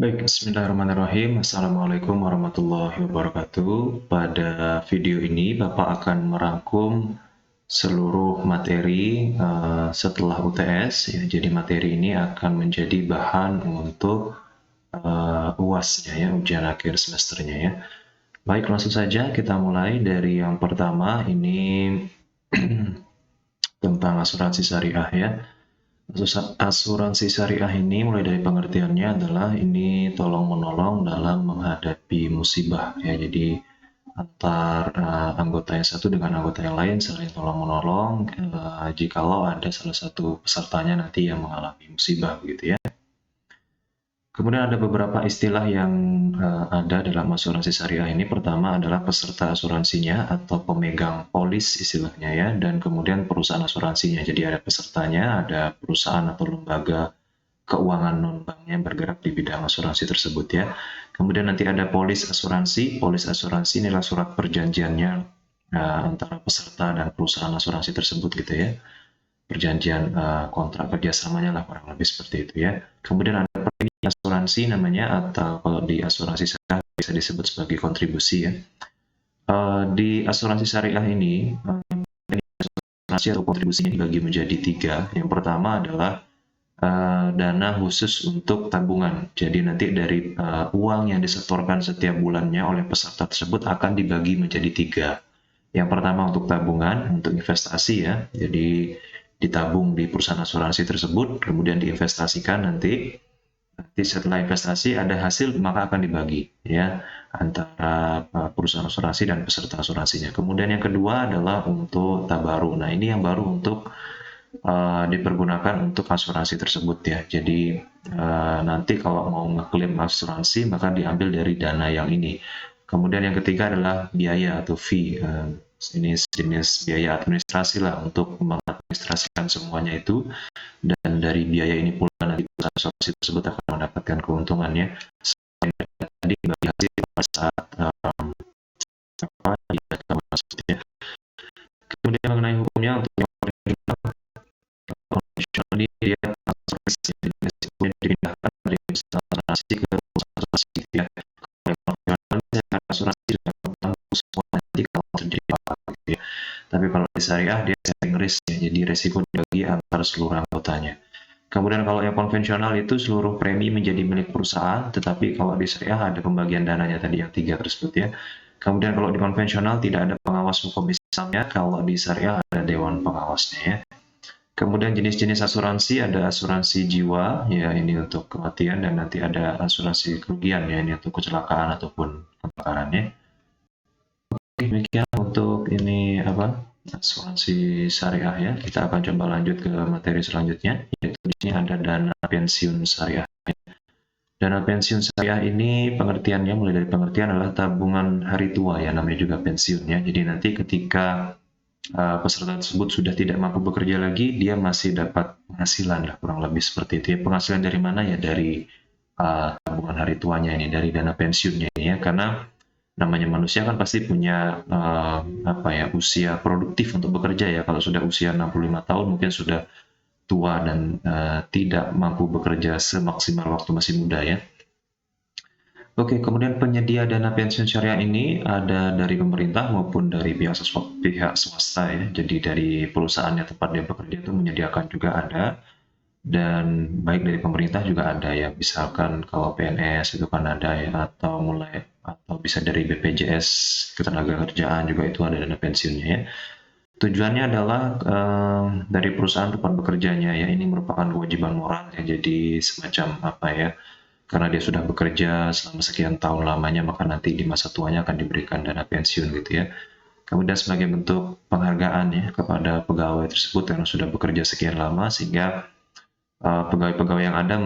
Baik, bismillahirrahmanirrahim. Assalamualaikum warahmatullahi wabarakatuh. Pada video ini, Bapak akan merangkum seluruh materi setelah UTS. Ya. Jadi materi ini akan menjadi bahan untuk UAS-nya, ya, ujian akhir semesternya. Ya. Baik, langsung saja kita mulai dari yang pertama. Ini tentang asuransi syariah, ya. Asuransi syariah ini mulai dari pengertiannya adalah ini tolong-menolong dalam menghadapi musibah, ya. Jadi antar anggota yang satu dengan anggota yang lain saling tolong-menolong jikalau ada salah satu pesertanya nanti yang mengalami musibah, begitu ya. Kemudian ada beberapa istilah yang ada dalam asuransi syariah ini. Pertama adalah peserta asuransinya atau pemegang polis istilahnya, ya, dan kemudian perusahaan asuransinya. Jadi ada pesertanya, ada perusahaan atau lembaga keuangan non-bank yang bergerak di bidang asuransi tersebut, ya. Kemudian nanti ada polis asuransi. Polis asuransi inilah surat perjanjiannya antara peserta dan perusahaan asuransi tersebut, gitu ya. Perjanjian kontrak kerjasamanya lah kurang lebih seperti itu, ya. Kemudian ada premi asuransi namanya, atau kalau di asuransi syariah bisa disebut sebagai kontribusi, ya. Di asuransi syariah ini asuransi atau kontribusinya dibagi menjadi tiga. Yang pertama adalah dana khusus untuk tabungan. Jadi nanti dari uang yang disetorkan setiap bulannya oleh peserta tersebut akan dibagi menjadi tiga. Yang pertama untuk tabungan, untuk investasi, ya. Jadi ditabung di perusahaan asuransi tersebut, kemudian diinvestasikan nanti. Nanti setelah investasi ada hasil maka akan dibagi, ya, antara perusahaan asuransi dan peserta asuransinya. Kemudian yang kedua adalah untuk tabaru. Nah, ini yang baru untuk dipergunakan untuk asuransi tersebut, ya. Jadi nanti kalau mau ngeklaim asuransi maka diambil dari dana yang ini. Kemudian yang ketiga adalah biaya atau fee. Ini jenis biaya administrasi lah untuk mengadministrasikan semuanya itu, dan dari biaya ini pula nanti asuransi tersebut akan mendapatkan keuntungannya. Tadi bagi hasil pada saat maksudnya. Kemudian mengenai hukumnya, untuk yang konvensional ini dia resikonya dipindahkan dari asuransi ke asuransi, ya. Kalau asuransi sudah bertanggung semua nanti kalau terjadi apa-apa, gitu ya. Tapi kalau di syariah dia sharing risk, ya. Jadi resiko dibagi antar seluruh anggotanya. Kemudian kalau yang konvensional itu seluruh premi menjadi milik perusahaan, tetapi kalau di syariah ada pembagian dananya tadi yang tiga tersebut, ya. Kemudian kalau di konvensional tidak ada pengawas hukum Islamnya, kalau di syariah ada dewan pengawasnya, ya. Kemudian jenis-jenis asuransi, ada asuransi jiwa, ya, ini untuk kematian, dan nanti ada asuransi kerugian, ya, ini untuk kecelakaan ataupun kebakaran, ya. Oke, demikian untuk ini asuransi syariah, ya. Kita akan coba lanjut ke materi selanjutnya, yaitu di sini ada dana pensiun syariah. Dana pensiun syariah ini pengertiannya mulai dari pengertian adalah tabungan hari tua, ya, namanya juga pensiun, ya. Jadi nanti ketika peserta tersebut sudah tidak mampu bekerja lagi, dia masih dapat penghasilan lah, kurang lebih seperti itu, ya. Penghasilan dari mana? Ya dari tabungan hari tuanya ini, dari dana pensiunnya ini, ya. Karena namanya manusia kan pasti punya usia produktif untuk bekerja, ya. Kalau sudah usia 65 tahun mungkin sudah tua dan tidak mampu bekerja semaksimal waktu masih muda, ya. Oke, kemudian penyedia dana pensiun syariah ini ada dari pemerintah maupun dari pihak swasta, ya. Jadi dari perusahaannya tempat dia bekerja itu menyediakan juga ada, dan baik dari pemerintah juga ada, ya. Misalkan kalau PNS itu kan ada, ya, atau bisa dari BPJS Ketenagakerjaan juga itu ada dana pensiunnya, ya. Tujuannya adalah dari perusahaan tempat bekerjanya, ya. Ini merupakan kewajiban moral, ya. Jadi semacam karena dia sudah bekerja selama sekian tahun lamanya, maka nanti di masa tuanya akan diberikan dana pensiun, gitu ya. Kemudian sebagai bentuk penghargaan, ya, kepada pegawai tersebut karena sudah bekerja sekian lama, sehingga pegawai-pegawai yang ada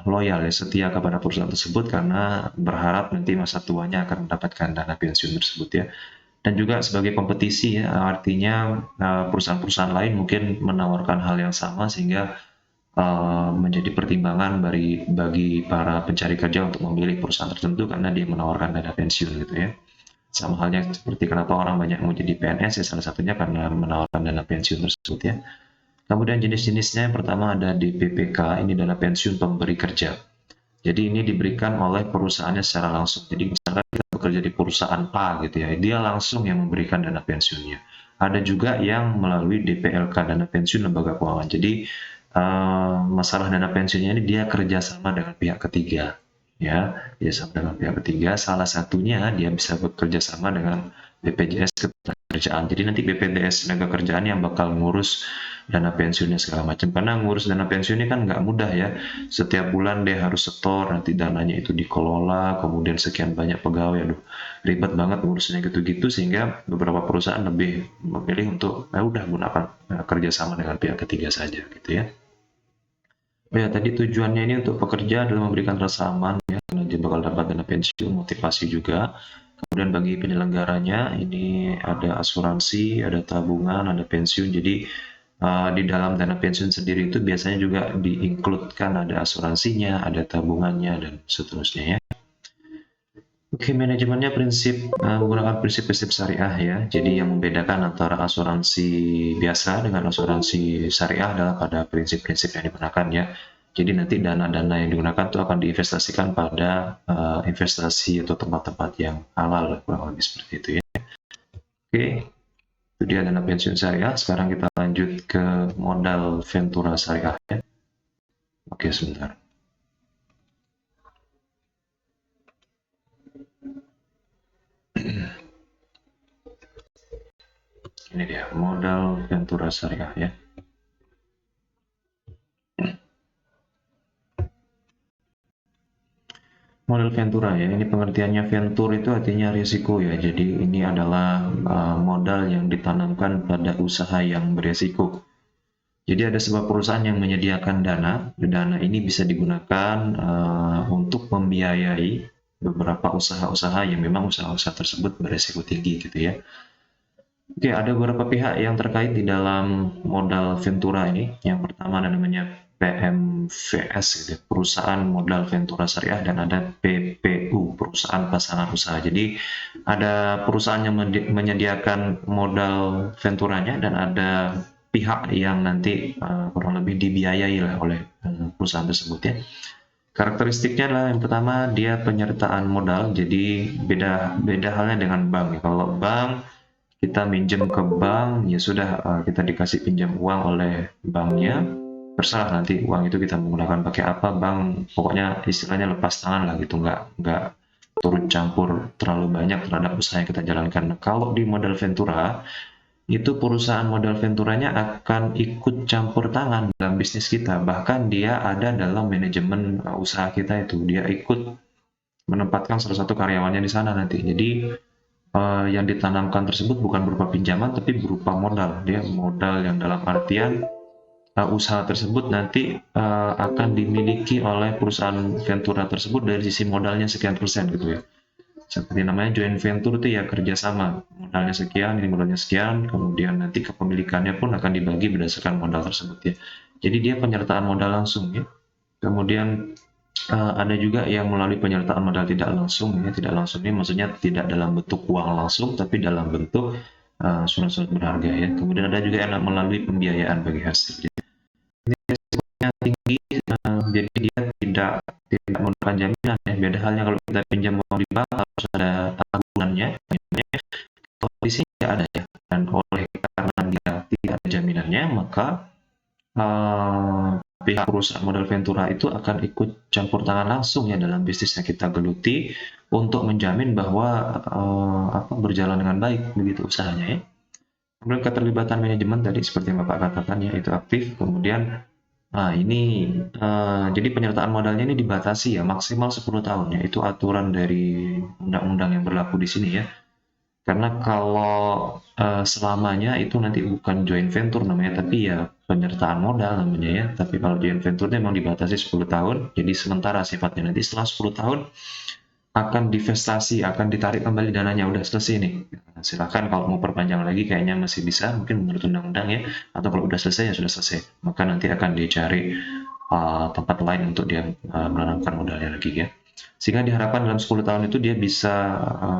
loyal, ya, setia kepada perusahaan tersebut karena berharap nanti masa tuanya akan mendapatkan dana pensiun tersebut, ya. Dan juga sebagai kompetisi, ya, artinya perusahaan-perusahaan lain mungkin menawarkan hal yang sama sehingga menjadi pertimbangan bagi para pencari kerja untuk memilih perusahaan tertentu karena dia menawarkan dana pensiun, gitu ya. Sama halnya seperti kenapa orang banyak mau jadi PNS, ya, salah satunya karena menawarkan dana pensiun tersebut, ya. Kemudian jenis-jenisnya yang pertama ada DPPK, ini dana pensiun pemberi kerja. Jadi ini diberikan oleh perusahaannya secara langsung. Jadi misalkan kita bekerja di perusahaan A gitu ya, dia langsung yang memberikan dana pensiunnya. Ada juga yang melalui DPLK, dana pensiun lembaga keuangan. Jadi masalah dana pensiunnya ini dia kerjasama dengan pihak ketiga, ya, kerjasama dengan pihak ketiga. Salah satunya dia bisa bekerja sama dengan BPJS Ketenagakerjaan. Jadi nanti BPJS Ketenagakerjaan yang bakal ngurus dana pensiunnya segala macam. Karena ngurus dana pensiun ini kan nggak mudah ya. Setiap bulan dia harus setor, nanti dananya itu dikelola, kemudian sekian banyak pegawai. Aduh, ribet banget ngurusnya gitu-gitu sehingga beberapa perusahaan lebih memilih untuk udah gunakan kerjasama dengan pihak ketiga saja gitu ya. Ya, tadi tujuannya ini untuk pekerja adalah memberikan rasa aman ya, karena dia bakal dapat dana pensiun, motivasi juga. Kemudian bagi penyelenggaranya ini ada asuransi, ada tabungan, ada pensiun. Jadi di dalam dana pensiun sendiri itu biasanya juga di-include-kan ada asuransinya, ada tabungannya dan seterusnya ya. Oke, manajemennya menggunakan prinsip-prinsip syariah ya. Jadi yang membedakan antara asuransi biasa dengan asuransi syariah adalah pada prinsip-prinsip yang digunakan ya. Jadi nanti dana-dana yang digunakan itu akan diinvestasikan pada investasi atau tempat-tempat yang halal, kurang lebih seperti itu ya. Oke, itu dia dana pensiun syariah. Sekarang kita lanjut ke modal ventura syariah ya. Oke, sebentar. Ini dia modal ventura syariah ya. Modal ventura ya, ini pengertiannya venture itu artinya risiko ya. Jadi ini adalah modal yang ditanamkan pada usaha yang beresiko. Jadi ada sebuah perusahaan yang menyediakan dana. Dana ini bisa digunakan untuk membiayai beberapa usaha-usaha yang memang usaha-usaha tersebut beresiko tinggi gitu ya. Oke, ada beberapa pihak yang terkait di dalam modal ventura ini. Yang pertama ada namanya PMVS, gitu, perusahaan modal ventura syariah, dan ada PPU, perusahaan pasangan usaha. Jadi ada perusahaan yang menyediakan modal venturanya dan ada pihak yang nanti kurang lebih dibiayai oleh perusahaan tersebut ya. Karakteristiknya adalah yang pertama dia penyertaan modal, jadi beda halnya dengan bank ya. Kalau bank kita minjem ke bank, ya sudah kita dikasih pinjam uang oleh banknya, terserah nanti uang itu kita menggunakan pakai apa, bank pokoknya istilahnya lepas tangan lah gitu, nggak turut campur terlalu banyak terhadap usaha yang kita jalankan. Nah, kalau di modal ventura, itu perusahaan modal venturanya akan ikut campur tangan dalam bisnis kita, bahkan dia ada dalam manajemen usaha kita itu, dia ikut menempatkan salah satu karyawannya di sana nanti. Jadi yang ditanamkan tersebut bukan berupa pinjaman tapi berupa modal. Dia modal yang dalam artian usaha tersebut nanti akan dimiliki oleh perusahaan ventura tersebut dari sisi modalnya sekian persen gitu ya. Seperti namanya joint venture itu ya kerjasama, modalnya sekian, ini modalnya sekian, kemudian nanti kepemilikannya pun akan dibagi berdasarkan modal tersebut ya. Jadi dia penyertaan modal langsung ya. Kemudian ada juga yang melalui penyertaan modal tidak langsung ya. Tidak langsung ini maksudnya tidak dalam bentuk uang langsung tapi dalam bentuk surat-surat berharga ya. Kemudian ada juga yang melalui pembiayaan bagi hasil. Jadi, ini risikonya tinggi, jadi dia tidak menggunakan jaminan ya. Beda halnya kalau kita pinjam uang di bank harus ada tabungannya. Kalau di sini tidak ada ya. Dan oleh karena dia tidak ada jaminannya, maka pihak perusahaan modal ventura itu akan ikut campur tangan langsung ya dalam bisnis yang kita geluti untuk menjamin bahwa berjalan dengan baik begitu usahanya ya. Kemudian keterlibatan manajemen tadi seperti yang Bapak katakan ya, itu aktif. Kemudian jadi penyertaan modalnya ini dibatasi ya maksimal 10 tahun ya, itu aturan dari undang-undang yang berlaku di sini ya. Karena kalau selamanya itu nanti bukan joint venture namanya, tapi ya penyertaan modal namanya ya. Tapi kalau joint venture memang dibatasi 10 tahun, jadi sementara sifatnya. Nanti setelah 10 tahun akan divestasi, akan ditarik kembali dananya, udah selesai nih. Silahkan kalau mau perpanjang lagi kayaknya masih bisa, mungkin menurut undang-undang ya. Atau kalau udah selesai ya sudah selesai. Maka nanti akan dicari tempat lain untuk dia menanamkan modalnya lagi ya. Sehingga diharapkan dalam 10 tahun itu dia bisa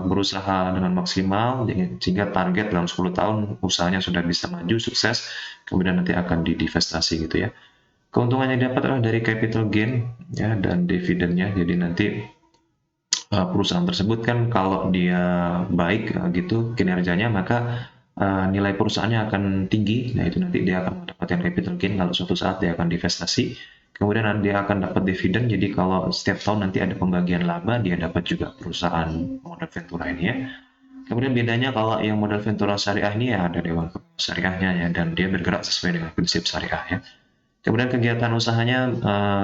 berusaha dengan maksimal, sehingga target dalam 10 tahun usahanya sudah bisa maju, sukses, kemudian nanti akan divestasi gitu ya. Keuntungan yang didapat adalah dari capital gain ya dan dividennya. Jadi nanti perusahaan tersebut kan kalau dia baik gitu kinerjanya, maka nilai perusahaannya akan tinggi. Nah, itu nanti dia akan mendapatkan capital gain kalau suatu saat dia akan divestasi. Kemudian dia akan dapat dividen. Jadi kalau setiap tahun nanti ada pembagian laba, dia dapat juga perusahaan modal ventura ini ya. Kemudian bedanya kalau yang modal ventura syariah ini ya ada dewan syariahnya ya, dan dia bergerak sesuai dengan prinsip syariah ya. Kemudian kegiatan usahanya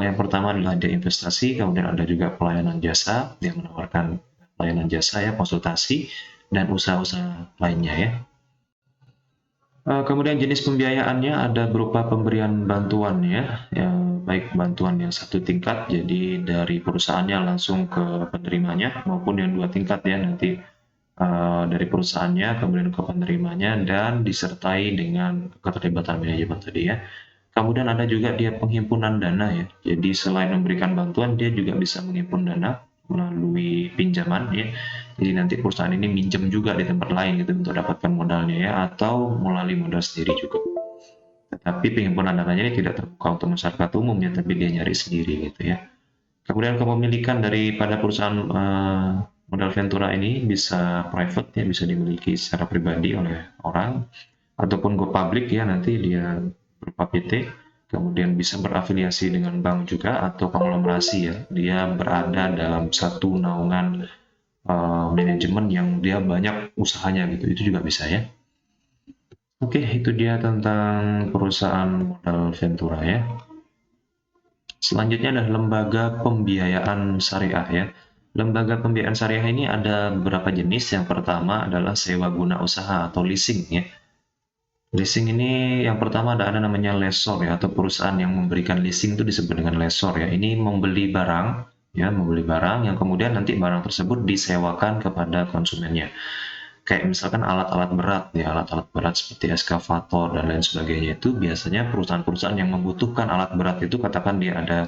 yang pertama adalah dia investasi, kemudian ada juga pelayanan jasa, dia menawarkan pelayanan jasa ya, konsultasi, dan usaha-usaha lainnya ya. Kemudian jenis pembiayaannya ada berupa pemberian bantuan ya, baik bantuan yang satu tingkat, jadi dari perusahaannya langsung ke penerimanya, maupun yang dua tingkat ya, nanti dari perusahaannya kemudian ke penerimanya dan disertai dengan keterlibatan manajemen tadi ya. Kemudian ada juga dia penghimpunan dana ya. Jadi selain memberikan bantuan, dia juga bisa menghimpun dana melalui pinjaman ya. Jadi nanti perusahaan ini minjem juga di tempat lain gitu untuk dapatkan modalnya ya, atau melalui modal sendiri juga. Tetapi penghimpunan dananya ini tidak terbuka untuk masyarakat umum ya, tapi dia nyari sendiri gitu ya. Kemudian kepemilikan daripada perusahaan modal ventura ini bisa private ya, bisa dimiliki secara pribadi oleh orang, ataupun go public ya, nanti dia berupa PT, kemudian bisa berafiliasi dengan bank juga atau konglomerasi ya, dia berada dalam satu naungan manajemen yang dia banyak usahanya gitu, itu juga bisa ya. Oke, itu dia tentang perusahaan modal ventura ya. Selanjutnya adalah lembaga pembiayaan syariah ya. Lembaga pembiayaan syariah ini ada beberapa jenis. Yang pertama adalah sewa guna usaha atau leasing ya. Leasing ini yang pertama ada namanya lessor ya, atau perusahaan yang memberikan leasing itu disebut dengan lessor ya. Ini membeli barang ya, membeli barang yang kemudian nanti barang tersebut disewakan kepada konsumennya. Kayak misalkan alat-alat berat ya, alat-alat berat seperti eskavator dan lain sebagainya, itu biasanya perusahaan-perusahaan yang membutuhkan alat berat itu, katakan dia ada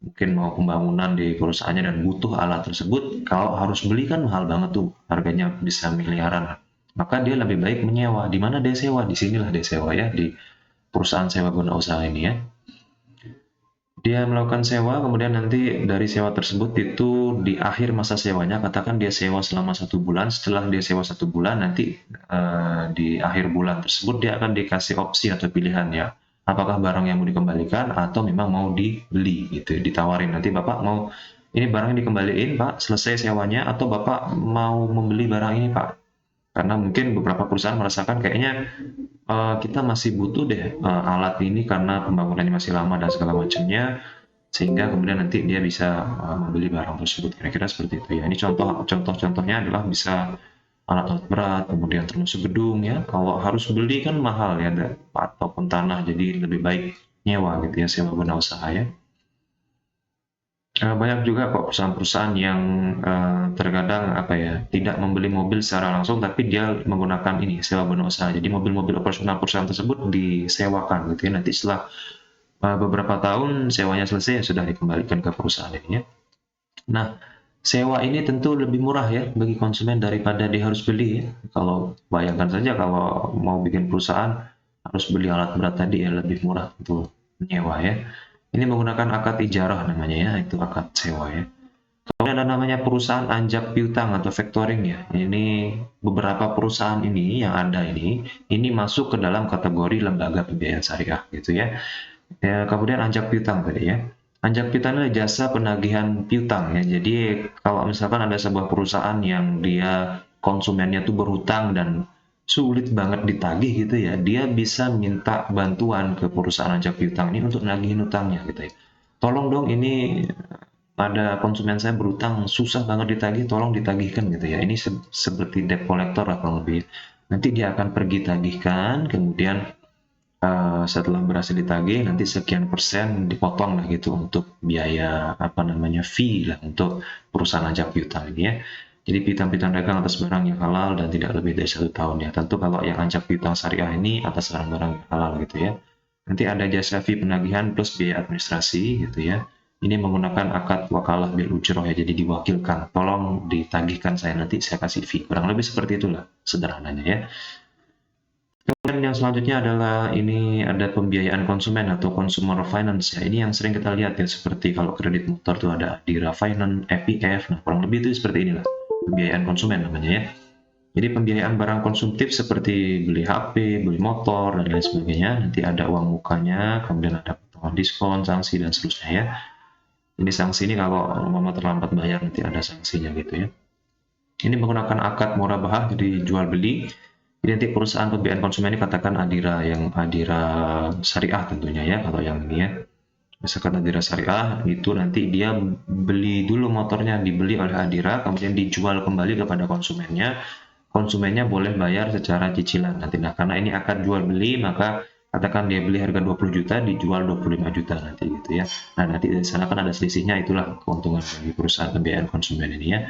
mungkin mau pembangunan di perusahaannya dan butuh alat tersebut, kalau harus beli kan mahal banget tuh, harganya bisa miliaran. Maka dia lebih baik menyewa. Di mana dia sewa? Di sinilah dia sewa ya, di perusahaan sewa guna usaha ini ya. Dia melakukan sewa, kemudian nanti dari sewa tersebut itu di akhir masa sewanya, katakan dia sewa selama 1 bulan, setelah dia sewa 1 bulan, nanti di akhir bulan tersebut dia akan dikasih opsi atau pilihan ya, apakah barang yang mau dikembalikan atau memang mau dibeli gitu, ditawarin. Nanti Bapak mau ini barang dikembaliin Pak, selesai sewanya, atau Bapak mau membeli barang ini Pak. Karena mungkin beberapa perusahaan merasakan kayaknya kita masih butuh deh alat ini karena pembangunannya masih lama dan segala macamnya, sehingga kemudian nanti dia bisa membeli barang tersebut. Kira-kira seperti itu ya. Ini contohnya adalah bisa alat-alat berat, kemudian termasuk gedung ya. Kalau harus beli kan mahal ya, ataupun tanah, jadi lebih baik nyewa gitu ya, sewa guna usaha ya. Banyak juga kok perusahaan-perusahaan yang terkadang apa ya, tidak membeli mobil secara langsung, tapi dia menggunakan ini sewa guna usaha. Jadi mobil-mobil operasional perusahaan tersebut disewakan gitu ya. Nanti setelah beberapa tahun sewanya selesai, ya sudah dikembalikan ke perusahaan ini ya. Nah, sewa ini tentu lebih murah ya bagi konsumen daripada dia harus beli ya. Kalau bayangkan saja kalau mau bikin perusahaan harus beli alat berat tadi ya, lebih murah untuk menyewa ya. Ini menggunakan akad ijarah namanya ya, itu akad sewa ya. Kemudian ada namanya perusahaan anjak piutang atau factoring ya. Ini beberapa perusahaan ini yang ada ini masuk ke dalam kategori lembaga pembiayaan syariah gitu ya. Kemudian anjak piutang tadi ya. Anjak piutang adalah jasa penagihan piutang ya. Jadi kalau misalkan ada sebuah perusahaan yang dia konsumennya tuh berhutang dan sulit banget ditagih gitu ya, dia bisa minta bantuan ke perusahaan anjak piutang ini untuk nagihin hutangnya gitu ya. Tolong dong, ini ada konsumen saya berhutang susah banget ditagih, tolong ditagihkan gitu ya. Ini seperti debt collector lah kurang lebih. Nanti dia akan pergi tagihkan, kemudian setelah berhasil ditagih nanti sekian persen dipotong lah gitu untuk biaya apa namanya fee lah untuk perusahaan ajak piutang ini ya. Jadi piutang-piutang dagang atas barang yang halal dan tidak lebih dari 1 tahun ya. Tentu kalau yang ajak piutang syariah ini atas barang-barang yang halal gitu ya. Nanti ada jasa fee penagihan plus biaya administrasi gitu ya. Ini menggunakan akad wakalah bil ujroh ya, jadi diwakilkan. Tolong ditagihkan saya, nanti saya kasih fee. Kurang lebih seperti itulah sederhananya ya. Kemudian yang selanjutnya adalah ini ada pembiayaan konsumen atau consumer finance ya. Ini yang sering kita lihat ya, seperti kalau kredit motor tuh ada Adira Finance, EPF. Nah, kurang lebih itu seperti inilah pembiayaan konsumen namanya ya. Jadi pembiayaan barang konsumtif seperti beli HP, beli motor dan lain sebagainya. Nanti ada uang mukanya, kemudian ada potongan diskon, sanksi dan seterusnya ya. Ini sanksi ini kalau mama terlambat bayar nanti ada sanksinya gitu ya. Ini menggunakan akad murabahah, jadi jual beli. Jadi nanti perusahaan pembiayaan konsumen ini katakan Adira, yang Adira Syariah tentunya ya, atau yang ini ya. Misalkan Adira Syariah itu nanti dia beli dulu motornya, dibeli oleh Adira, kemudian dijual kembali kepada konsumennya. Konsumennya boleh bayar secara cicilan nanti. Nah, karena ini akad jual beli, maka katakan dia beli harga 20 juta, dijual 25 juta nanti gitu ya. Nah, nanti di sana kan ada selisihnya, itulah keuntungan bagi perusahaan pembiayaan konsumen ini ya.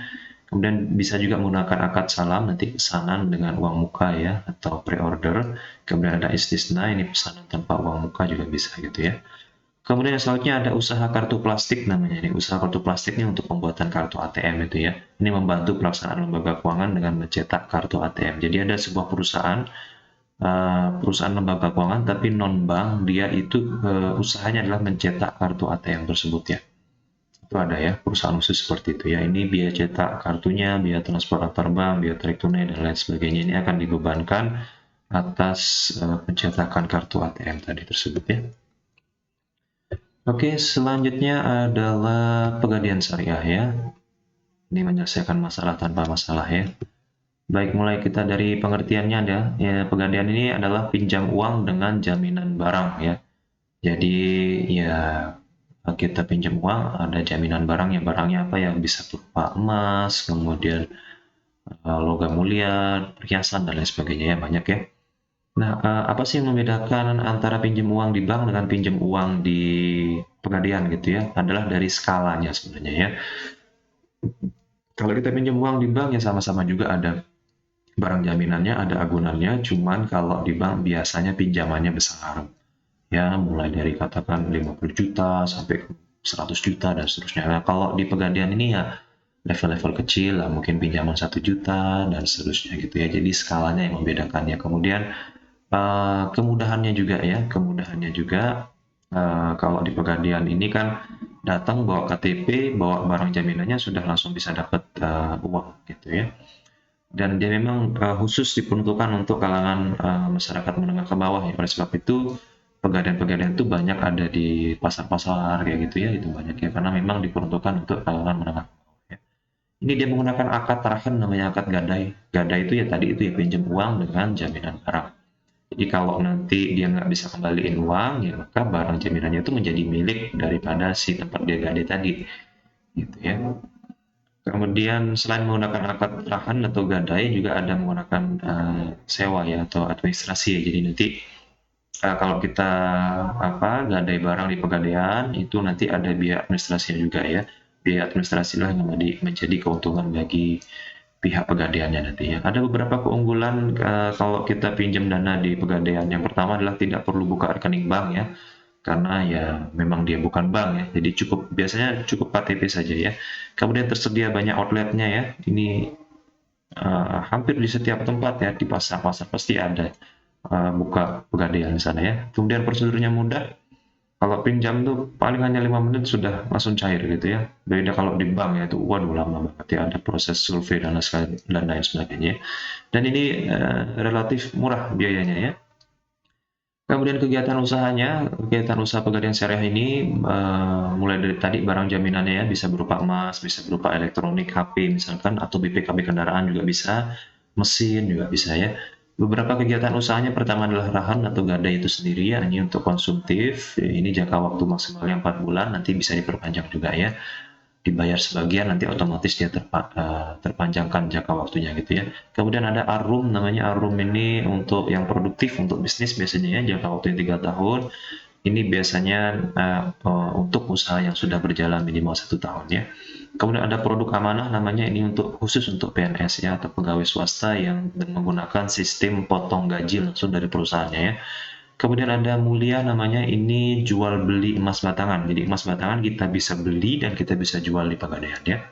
Kemudian bisa juga menggunakan akad salam, nanti pesanan dengan uang muka ya, atau pre-order. Kemudian ada istisna, ini pesanan tanpa uang muka juga bisa gitu ya. Kemudian selanjutnya ada usaha kartu plastik namanya. Ini usaha kartu plastik ini untuk pembuatan kartu ATM itu ya. Ini membantu pelaksanaan lembaga keuangan dengan mencetak kartu ATM. Jadi ada sebuah perusahaan lembaga keuangan tapi non bank, dia itu usahanya adalah mencetak kartu ATM tersebut ya. Itu ada ya perusahaan khusus seperti itu ya. Ini biaya cetak kartunya, biaya transfer antar bank, biaya tarik tunai dan lain sebagainya, ini akan dibebankan atas pencetakan kartu ATM tadi tersebut ya. Oke, selanjutnya adalah pegadaian syariah ya. Ini menyelesaikan masalah tanpa masalah ya. Baik, mulai kita dari pengertiannya ada ya, pegadaian ini adalah pinjam uang dengan jaminan barang ya. Jadi ya kita pinjam uang, ada jaminan barangnya. Barangnya apa ya? Bisa berupa emas, kemudian logam mulia, perhiasan dan lain sebagainya ya, banyak ya. Nah, apa sih yang membedakan antara pinjam uang di bank dengan pinjam uang di pegadaian gitu ya? Adalah dari skalanya sebenarnya ya. Kalau kita pinjam uang di bank ya sama-sama juga ada barang jaminannya, ada agunannya, cuman kalau di bank biasanya pinjamannya besar. Ya, mulai dari katakan 50 juta sampai 100 juta dan seterusnya. Nah, kalau di pegadaian ini ya level-level kecil lah, mungkin pinjaman 1 juta dan seterusnya gitu ya. Jadi skalanya yang membedakannya. Kemudian kemudahannya juga ya, kalau di pegadaian ini kan datang bawa KTP, bawa barang jaminannya, sudah langsung bisa dapat uang gitu ya. Dan dia memang khusus diperuntukkan untuk kalangan masyarakat menengah ke bawah ya. Oleh sebab itu pegadaian-pegadaian itu banyak ada di pasar-pasar kayak gitu ya, itu banyak ya, karena memang diperuntukkan untuk kalangan menengah ke bawah ya. Ini dia menggunakan akad terakhir namanya akad gadai. Gadai itu ya tadi itu ya, pinjam uang dengan jaminan barang. Jadi kalau nanti dia nggak bisa kembaliin uang ya, maka barang jaminannya itu menjadi milik daripada si tempat dia gadai tadi gitu ya. Kemudian selain menggunakan akad rahan atau gadai, juga ada menggunakan sewa ya, atau administrasi ya. Jadi nanti kalau kita gadai barang di pegadaian, itu nanti ada biaya administrasinya juga ya. Biaya administrasi lah yang menjadi keuntungan bagi pihak pegadaiannya nanti ya. Ada beberapa keunggulan kalau kita pinjam dana di pegadaian. Yang pertama adalah tidak perlu buka rekening bank ya, karena ya memang dia bukan bank ya, jadi biasanya cukup KTP saja ya. Kemudian tersedia banyak outletnya ya, ini hampir di setiap tempat ya, di pasar-pasar pasti ada buka pegadaian di sana ya. Kemudian prosedurnya mudah, kalau pinjam tuh paling hanya 5 menit sudah langsung cair gitu ya. Beda kalau di bank ya, itu waduh lama banget ya, ada proses survei dan lain sebagainya. Dan ini relatif murah biayanya ya. Kemudian kegiatan usaha pegadaian syariah ini mulai dari tadi barang jaminannya ya, bisa berupa emas, bisa berupa elektronik, HP misalkan, atau BPKB kendaraan juga bisa, mesin juga bisa ya. Beberapa kegiatan usahanya pertama adalah rahan atau gadai itu sendiri ya, ini untuk konsumtif, ini jangka waktu maksimalnya 4 bulan, nanti bisa diperpanjang juga ya. Dibayar sebagian, nanti otomatis dia terpanjangkan jangka waktunya gitu ya. Kemudian ada arum, namanya arum ini untuk yang produktif, untuk bisnis biasanya ya, jangka waktunya 3 tahun. Ini biasanya untuk usaha yang sudah berjalan minimal 1 tahun ya. Kemudian ada produk amanah, namanya ini khusus untuk PNS ya, atau pegawai swasta yang menggunakan sistem potong gaji langsung dari perusahaannya ya. Kemudian ada mulia, namanya ini jual beli emas batangan. Jadi emas batangan kita bisa beli dan kita bisa jual di pegadaian ya.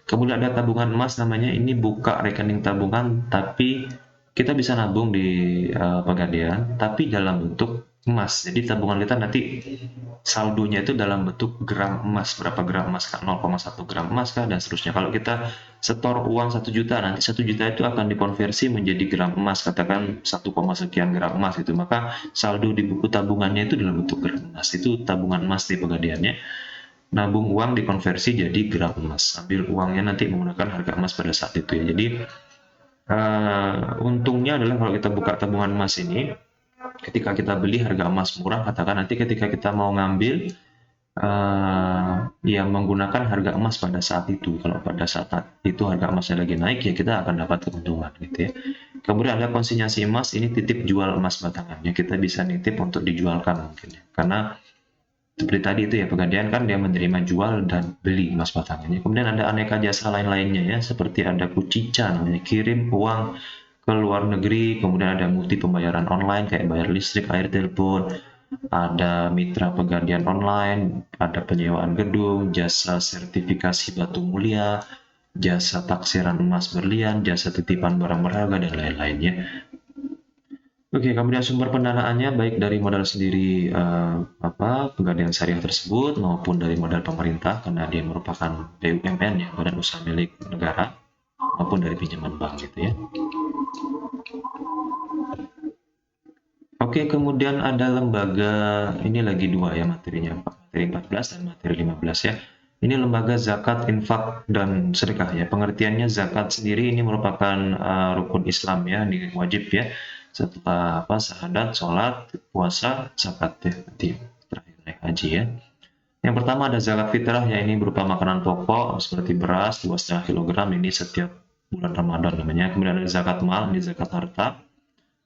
Kemudian ada tabungan emas, namanya ini buka rekening tabungan tapi kita bisa nabung di Pegadaian, tapi dalam bentuk emas. Jadi tabungan kita nanti saldonya itu dalam bentuk gram emas, berapa gram emas kah, 0,1 gram emas kah, dan seterusnya. Kalau kita setor uang 1 juta, nanti 1 juta itu akan dikonversi menjadi gram emas, katakan 1, sekian gram emas itu. Maka saldo di buku tabungannya itu dalam bentuk gram emas. Itu tabungan emas di Pegadaiannya. Nabung uang dikonversi jadi gram emas. Ambil uangnya nanti menggunakan harga emas pada saat itu ya. Jadi untungnya adalah kalau kita buka tabungan emas ini, ketika kita beli harga emas murah, katakan nanti ketika kita mau ngambil ya menggunakan harga emas pada saat itu. Kalau pada saat itu harga emasnya lagi naik, ya kita akan dapat keuntungan gitu ya. Kemudian ada konsinyasi emas, ini titip jual emas batangannya, kita bisa nitip untuk dijualkan mungkin ya. Karena seperti tadi itu ya, Pegadaian kan dia menerima jual dan beli emas batangannya. Kemudian ada aneka jasa lain-lainnya ya, seperti ada kucica namanya, kirim uang ke luar negeri, kemudian ada multi pembayaran online kayak bayar listrik, air, telepon, ada mitra Pegadaian online, ada penyewaan gedung, jasa sertifikasi batu mulia, jasa taksiran emas berlian, jasa titipan barang berharga, dan lain-lainnya. Oke, kemudian sumber pendanaannya baik dari modal sendiri Pegadaian Syariah tersebut maupun dari modal pemerintah karena dia merupakan BUMN ya, badan usaha milik negara, maupun dari pinjaman bank gitu ya. Oke, kemudian ada lembaga, ini lagi dua ya materinya, materi 14 dan materi 15 ya. Ini lembaga zakat, infak, dan sedekah ya. Pengertiannya zakat sendiri ini merupakan rukun Islam ya, ini wajib ya. Setelah syahadat, sholat, puasa, zakat ya, nanti terakhir naik haji ya. Yang pertama ada zakat fitrah ya, ini berupa makanan pokok seperti beras 2,5 kg ini setiap bulan Ramadan namanya. Kemudian ada zakat mal, ini zakat harta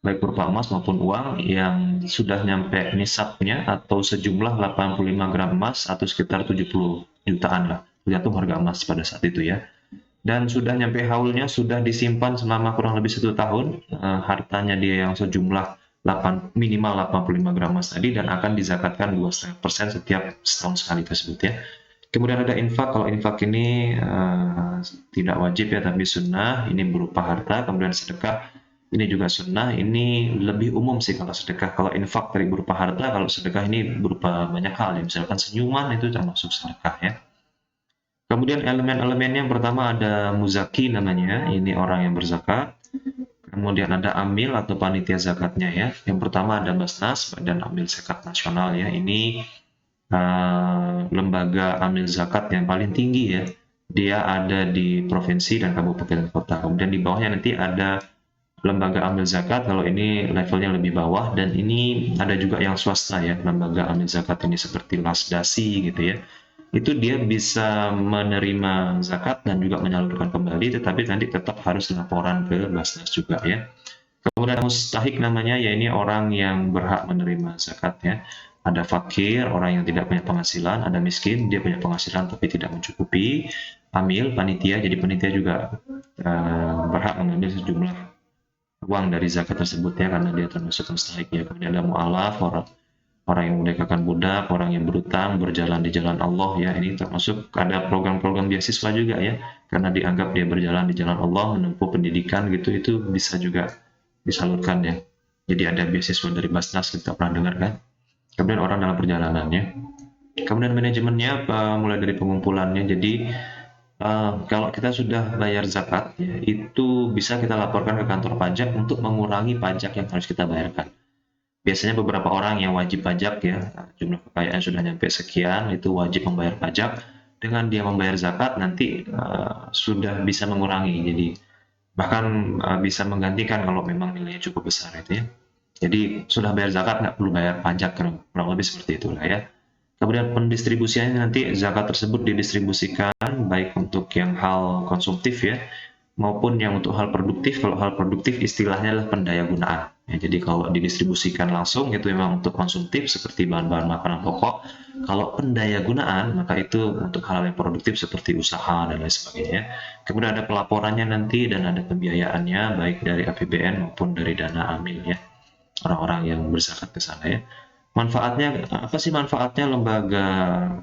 baik berupa emas maupun uang yang sudah nyampe nisabnya atau sejumlah 85 gram emas atau sekitar 70 jutaan lah, tergantung harga emas pada saat itu ya. Dan sudah nyampe haulnya, sudah disimpan selama kurang lebih 1 tahun, hartanya dia yang sejumlah minimal 85 gram emas tadi, dan akan dizakatkan 2,5% setiap setahun sekali tersebut ya. Kemudian ada infak, kalau infak ini tidak wajib ya, tapi sunnah, ini berupa harta. Kemudian sedekah, ini juga sunnah, ini lebih umum sih kalau sedekah. Kalau infak dari berupa harta, kalau sedekah ini berupa banyak hal ya, misalkan senyuman itu termasuk sedekah ya. Kemudian elemen-elemen yang pertama ada muzaki namanya, ini orang yang berzakat. Kemudian ada amil atau panitia zakatnya ya. Yang pertama ada Basnas, Badan Amil Zakat Nasional ya. Ini lembaga amil zakat yang paling tinggi ya. Dia ada di provinsi dan kabupaten kota. Kemudian di bawahnya nanti ada lembaga amil zakat, kalau ini levelnya lebih bawah, dan ini ada juga yang swasta ya, lembaga amil zakat ini seperti Lasdasi gitu ya. Itu dia bisa menerima zakat dan juga menyalurkan kembali, tetapi nanti tetap harus laporan ke Basnas juga ya. Kemudian mustahik namanya, ya ini orang yang berhak menerima zakat ya. Ada fakir, orang yang tidak punya penghasilan, ada miskin, dia punya penghasilan tapi tidak mencukupi. Amil, panitia, jadi panitia juga berhak mengambil sejumlah uang dari zakat tersebut ya, karena dia termasuk mustahik ya. Kemudian ada mu'alaf, orang yang memerdekakan budak, orang yang berutang, berjalan di jalan Allah ya, ini termasuk ada program-program beasiswa juga ya, karena dianggap dia berjalan di jalan Allah, menempuh pendidikan gitu, itu bisa juga disalurkan ya. Jadi ada beasiswa dari Basnas, kita pernah dengar kan. Kemudian orang dalam perjalanannya. Kemudian manajemennya mulai dari pengumpulannya. Jadi kalau kita sudah bayar zakat ya, itu bisa kita laporkan ke kantor pajak untuk mengurangi pajak yang harus kita bayarkan. Biasanya beberapa orang yang wajib pajak ya, jumlah kekayaan sudah nyampe sekian, itu wajib membayar pajak. Dengan dia membayar zakat nanti sudah bisa mengurangi, jadi bahkan bisa menggantikan kalau memang nilainya cukup besar itu ya. Jadi sudah bayar zakat nggak perlu bayar pajak, kurang lebih seperti itulah ya. Kemudian pendistribusiannya nanti zakat tersebut didistribusikan baik untuk yang hal konsumtif ya, maupun yang untuk hal produktif. Kalau hal produktif istilahnya adalah pendaya gunaan. Ya, jadi kalau didistribusikan langsung itu memang untuk konsumtif seperti bahan-bahan makanan pokok. Kalau pendaya gunaan maka itu untuk hal yang produktif seperti usaha dan lain sebagainya. Kemudian ada pelaporannya nanti dan ada pembiayaannya baik dari APBN maupun dari dana amil ya, orang-orang yang berzakat ke sana ya. Manfaatnya apa sih, manfaatnya lembaga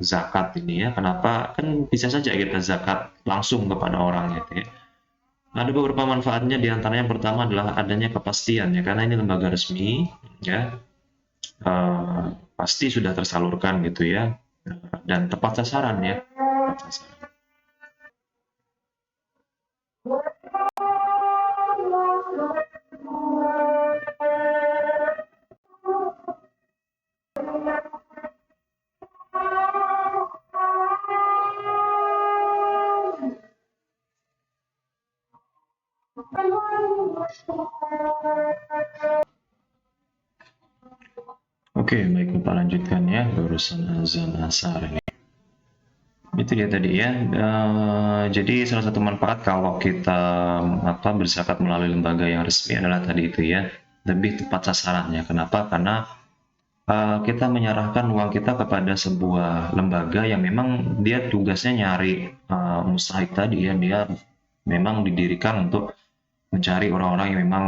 zakat ini ya? Kenapa? Kan bisa saja kita zakat langsung kepada orang gitu ya. Ada beberapa manfaatnya, diantaranya yang pertama adalah adanya kepastian ya, karena ini lembaga resmi ya, eh, pasti sudah tersalurkan gitu ya, dan tepat sasaran ya, tepat sasaran. Oke, baik Bapak lanjutkan ya, urusan azan asar ini. Itu dia tadi ya. Jadi salah satu manfaat kalau kita berzakat melalui lembaga yang resmi adalah tadi itu ya, lebih tepat sasarannya. Kenapa? Karena kita menyerahkan uang kita kepada sebuah lembaga yang memang dia tugasnya nyari mustahik tadi ya, dia memang didirikan untuk mencari orang-orang yang memang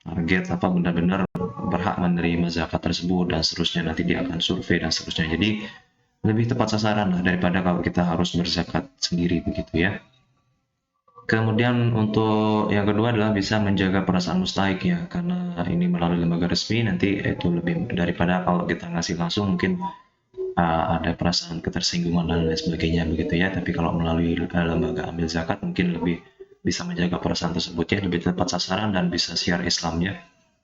target benar-benar berhak menerima zakat tersebut dan seterusnya, nanti dia akan survei dan seterusnya. Jadi lebih tepat sasaran lah daripada kalau kita harus berzakat sendiri begitu ya. Kemudian untuk yang kedua adalah bisa menjaga perasaan mustahik ya, karena ini melalui lembaga resmi nanti itu lebih daripada kalau kita ngasih langsung mungkin ada perasaan ketersinggungan dan lain sebagainya begitu ya. Tapi kalau melalui lembaga ambil zakat mungkin lebih bisa menjaga perasaan tersebut ya, lebih tepat sasaran dan bisa siar Islamnya.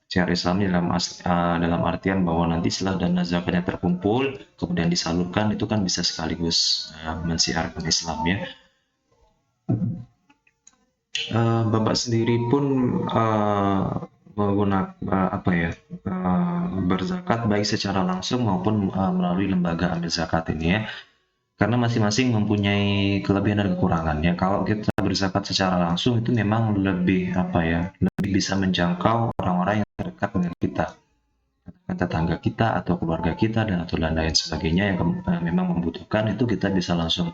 Siar Islamnya dalam artian bahwa nanti setelah dana zakatnya terkumpul kemudian disalurkan, itu kan bisa sekaligus mensiarkan Islam ya. Bapak sendiri pun menggunakan berzakat baik secara langsung maupun melalui lembaga ambil zakat ini ya. Karena masing-masing mempunyai kelebihan dan kekurangannya. Kalau kita berzakat secara langsung itu memang lebih bisa menjangkau orang-orang yang terdekat dengan kita, tetangga kita atau keluarga kita dan lain sebagainya yang memang membutuhkan, itu kita bisa langsung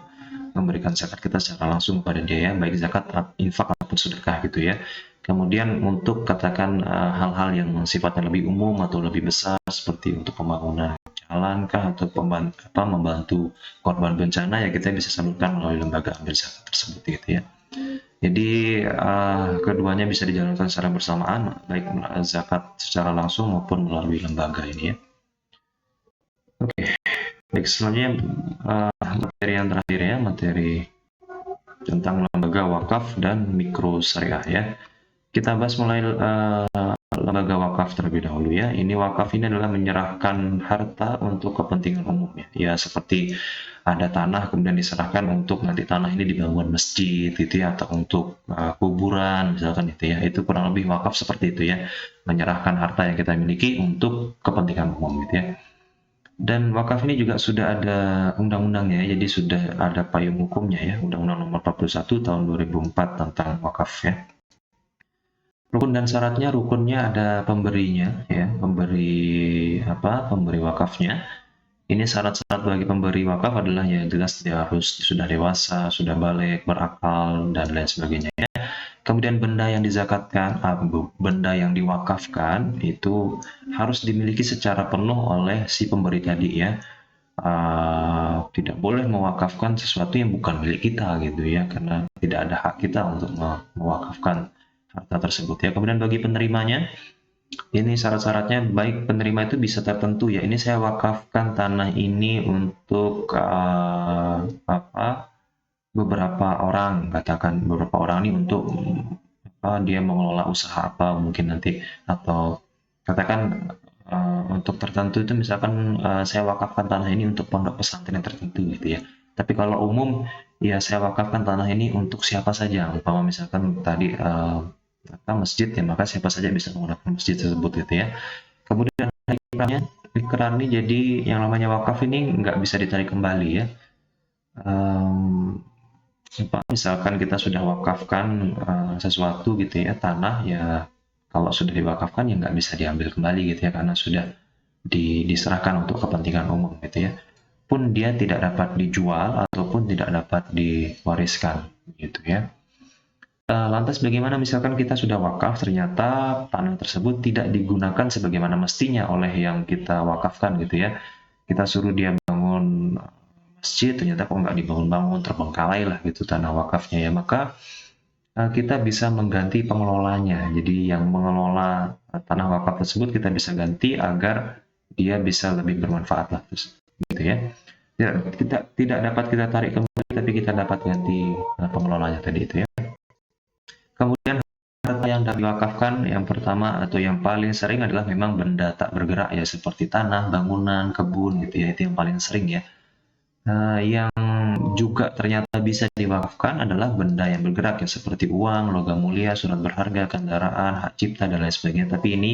memberikan zakat kita secara langsung pada dia ya, baik zakat, infak ataupun sedekah gitu ya. Kemudian untuk katakan hal-hal yang sifatnya lebih umum atau lebih besar seperti untuk pembangunan jalan kah atau membantu korban bencana ya, kita bisa salurkan melalui lembaga ambil zakat tersebut gitu ya. Jadi keduanya bisa dijalankan secara bersamaan, baik zakat secara langsung maupun melalui lembaga ini ya. Oke, baik, selanjutnya materi yang terakhir ya, materi tentang lembaga wakaf dan mikro syariah ya. Kita bahas mulai lembaga wakaf terlebih dahulu ya. Ini wakaf ini adalah menyerahkan harta untuk kepentingan umum ya. Ya seperti ada tanah kemudian diserahkan untuk nanti tanah ini dibangun masjid gitu ya, atau untuk kuburan misalkan itu ya. Itu kurang lebih wakaf seperti itu ya. Menyerahkan harta yang kita miliki untuk kepentingan umum gitu ya. Dan wakaf ini juga sudah ada undang-undangnya, jadi sudah ada payung hukumnya ya, Undang-Undang Nomor 41 Tahun 2004 tentang wakaf ya. Rukun dan syaratnya, rukunnya ada pemberinya ya, pemberi wakafnya. Ini syarat-syarat bagi pemberi wakaf adalah ya jelas dia harus sudah dewasa, sudah balik, berakal dan lain sebagainya ya. Kemudian benda yang dizakatkan, benda yang diwakafkan itu harus dimiliki secara penuh oleh si pemberi tadi ya. Tidak boleh mewakafkan sesuatu yang bukan milik kita gitu ya, karena tidak ada hak kita untuk mewakafkan harta tersebut ya. Kemudian bagi penerimanya, ini syarat-syaratnya baik penerima itu bisa tertentu ya. Ini saya wakafkan tanah ini untuk beberapa orang, katakan beberapa orang ini untuk dia mengelola usaha apa mungkin nanti, atau katakan untuk tertentu itu misalkan saya wakafkan tanah ini untuk pondok pesantren tertentu gitu ya. Tapi kalau umum ya saya wakafkan tanah ini untuk siapa saja, umpama misalkan tadi masjid ya, maka siapa saja bisa menggunakan masjid tersebut gitu ya. Kemudian ikrar ini, jadi yang namanya wakaf ini nggak bisa ditarik kembali ya. Misalkan kita sudah wakafkan sesuatu gitu ya, tanah ya, kalau sudah diwakafkan ya nggak bisa diambil kembali gitu ya, karena sudah diserahkan untuk kepentingan umum gitu ya. Pun dia tidak dapat dijual ataupun tidak dapat diwariskan gitu ya. Lantas bagaimana misalkan kita sudah wakaf, ternyata tanah tersebut tidak digunakan sebagaimana mestinya oleh yang kita wakafkan gitu ya. Kita suruh dia bangun masjid, ternyata kok nggak dibangun-bangun, terbengkalai lah gitu tanah wakafnya ya. Maka kita bisa mengganti pengelolanya. Jadi yang mengelola tanah wakaf tersebut kita bisa ganti agar dia bisa lebih bermanfaat lah, terus gitu ya. Ya, kita tidak dapat kita tarik kembali, tapi kita dapat ganti pengelolanya tadi itu ya. Kemudian harta yang dapat diwakafkan yang pertama atau yang paling sering adalah memang benda tak bergerak ya, seperti tanah, bangunan, kebun gitu ya, itu yang paling sering ya. Yang juga ternyata bisa diwakafkan adalah benda yang bergerak ya, seperti uang, logam mulia, surat berharga, kendaraan, hak cipta dan lain sebagainya. Tapi ini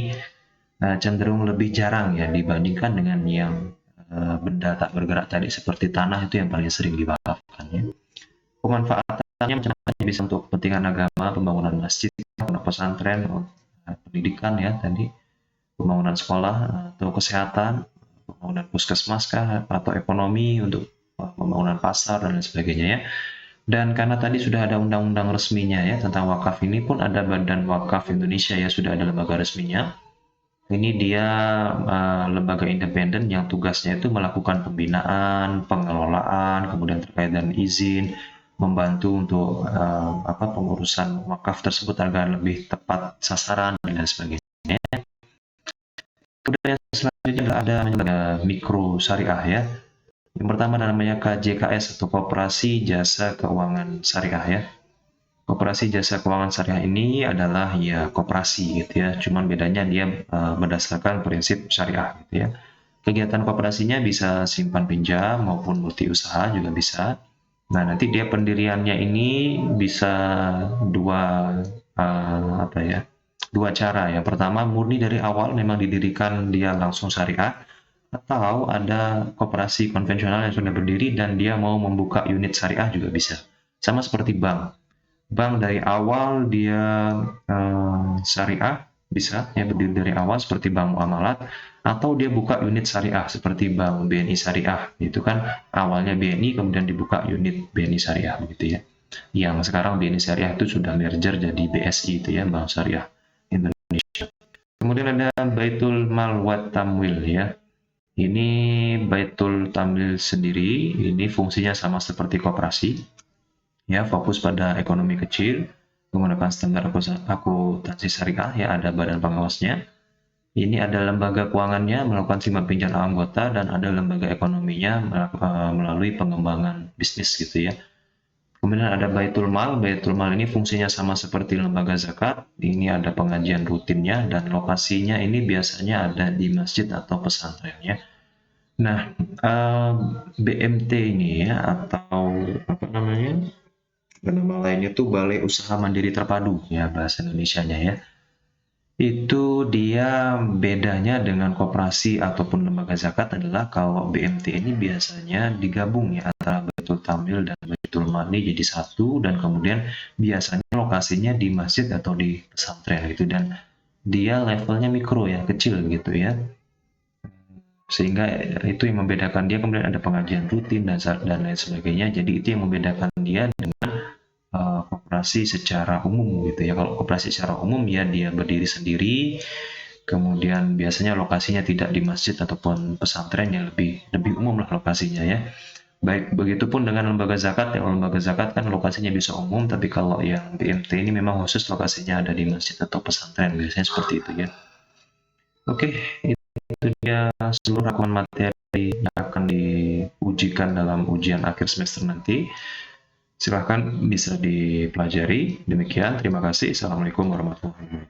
cenderung lebih jarang ya dibandingkan dengan yang benda tak bergerak tadi, seperti tanah itu yang paling sering diwakafkan ya. Pemanfaatannya macam-macam, bisa untuk kepentingan agama, pembangunan masjid, pondok pesantren, pendidikan ya tadi, pembangunan sekolah atau kesehatan, pembangunan puskesmas kah, atau ekonomi untuk pembangunan pasar dan lain sebagainya ya. Dan karena tadi sudah ada undang-undang resminya ya tentang wakaf, ini pun ada Badan Wakaf Indonesia ya, sudah ada lembaga resminya. Ini dia lembaga independen yang tugasnya itu melakukan pembinaan, pengelolaan, kemudian terkait dengan izin, membantu untuk pengurusan wakaf tersebut agar lebih tepat sasaran dan lain sebagainya. Kemudian selanjutnya ada lembaga mikro syariah ya. Yang pertama namanya KJKS atau Koperasi Jasa Keuangan Syariah ya. Koperasi Jasa Keuangan Syariah ini adalah ya koperasi gitu ya, cuman bedanya dia berdasarkan prinsip syariah gitu ya. Kegiatan koperasinya bisa simpan pinjam maupun multi usaha juga bisa. Nah, nanti dia pendiriannya ini bisa dua dua cara. Yang pertama murni dari awal memang didirikan dia langsung syariah, atau ada koperasi konvensional yang sudah berdiri dan dia mau membuka unit syariah juga bisa. Sama seperti bank. Bank dari awal dia syariah bisa ya, berdiri dari awal seperti bank muamalat, atau dia buka unit syariah seperti bank BNI Syariah, itu kan awalnya BNI kemudian dibuka unit BNI Syariah begitu ya. Yang sekarang BNI Syariah itu sudah merger jadi BSI itu ya, Bank Syariah Indonesia. Kemudian ada Baitul Mal wa Tamwil ya. Ini Baitul Tamwil sendiri, ini fungsinya sama seperti koperasi ya, fokus pada ekonomi kecil menggunakan standar akuntansi syariah ya, ada badan pengawasnya. Ini ada lembaga keuangannya melakukan simpan pinjam anggota, dan ada lembaga ekonominya melalui pengembangan bisnis gitu ya. Kemudian ada Baitul Mal. Baitul Mal ini fungsinya sama seperti lembaga zakat. Ini ada pengajian rutinnya dan lokasinya ini biasanya ada di masjid atau pesantren ya. Nah, BMT ini ya, atau apa namanya? Nama lainnya tuh Balai Usaha Mandiri Terpadu ya bahasa Indonesianya ya. Itu dia bedanya dengan koperasi ataupun lembaga zakat adalah kalau BMT ini biasanya digabung ya, antara Baitul Tamil dan Baitul Mali jadi satu, dan kemudian biasanya lokasinya di masjid atau di pesantren gitu, dan dia levelnya mikro ya, kecil gitu ya. Sehingga itu yang membedakan dia. Kemudian ada pengajian rutin dan lain sebagainya. Jadi itu yang membedakan dia dengan koperasi secara umum gitu ya. Kalau koperasi secara umum ya dia berdiri sendiri, kemudian biasanya lokasinya tidak di masjid ataupun pesantren, yang lebih umum lah lokasinya ya. Baik, begitupun dengan lembaga zakat ya. Lembaga zakat kan lokasinya bisa umum, tapi kalau yang BMT ini memang khusus lokasinya ada di masjid atau pesantren, biasanya seperti itu ya. Oke, itu dia seluruh rangkuman materi yang akan diujikan dalam ujian akhir semester nanti. Silahkan bisa dipelajari. Demikian, terima kasih. Assalamualaikum warahmatullahi wabarakatuh.